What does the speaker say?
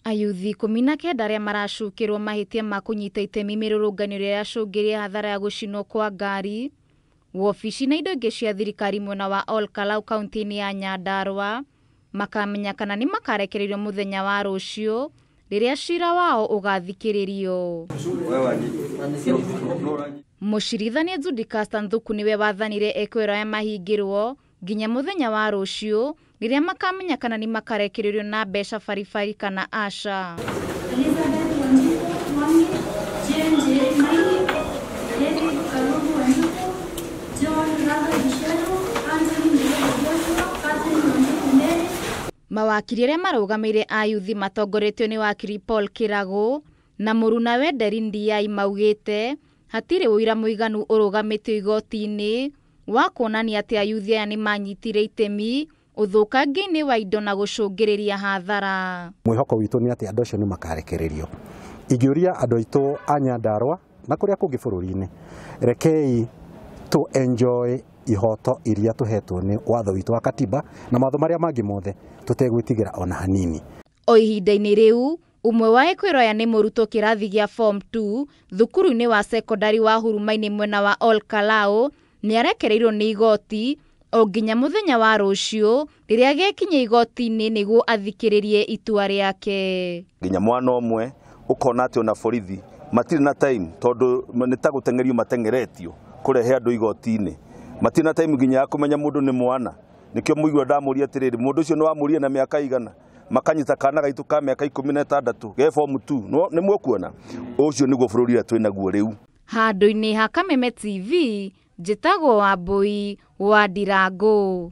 Ayuthi 19 arĩa maracukĩrwo mahĩtia ma kũnyita itemi mĩrũrũnganio ya cũngĩrĩria hathara ya gũcinwo kwa ngari, wobici na indo ingĩ cia thirikari mwena wa Ol Kalou kaunti-inĩ ya Nyandarua makamenya kana nĩ makarekererio mũthenya wa rũciũ rĩrĩa cira wao ũgathikĩrĩrio. Mũcirithania Judicasta Nthuku nĩwe wathanire ekwĩra ya mahingĩrwo nginya mũthenya wa rũciũ rĩrĩa makamenya kana nĩ makarekererio na mbeca baribari kana aca. Mawakiri arĩa marũgamĩire ayuthi matongoretio nĩ wakiri Paul Kirago na Mũruna Wenderi Ndiaye maugĩte hatirĩ ũira mũiganu ũrũgamĩtio igoti-inĩ wa kuonania atĩ ayuthi aya nĩ manyitire itemi ũthũkangia-inĩ wa indo na gũcũngĩrĩria hathara. Mwĩhoko witũ nĩ atĩ andũ acio nĩ makarekererio. Ingĩũria andũ aitũ a Nyandarua na kũrĩa kũngĩ bũrũri-inĩ, rekei tu enjoy ihoto iria tuhetwo nĩ watho witũ wa katiba na matho marĩa mangĩ mothe tutegwĩtigĩra ona hanini. O ihinda-inĩ rĩu umwe wa ekwĩroya nĩ mũrutwo kĩrathi gĩa form 2 thukuru-inĩ wa secondary wa Huruma-inĩ mwena wa Ol Kalou nĩ arekereirwo nĩ igoti o nginya mũthenya wa rũciũ rĩrĩa gekinya igoti-inĩ nĩguo athikĩrĩrie itua rĩake. Nginya mwana ũmwe ũkona atĩ ona borithi matirĩ na time tondũ nĩ ta gũtengerio matengeretio kũrehe andũ igoti-inĩ. Matirĩ na time nginya ya kũmenya mũndũ nĩ mwana. Nikio mũigua ndamũria atĩrĩrĩ mũndũ ũcio nĩ wamũria na mĩaka igana makanyita kana gaitũ ka mĩaka 16 ge form 2 no nĩ mũkuona ũcio nĩguo bũrũri ũrĩa twĩ naguo rĩu. Handũ-inĩ ha Kameme TV njĩtagwo Wambui wa Ndirango.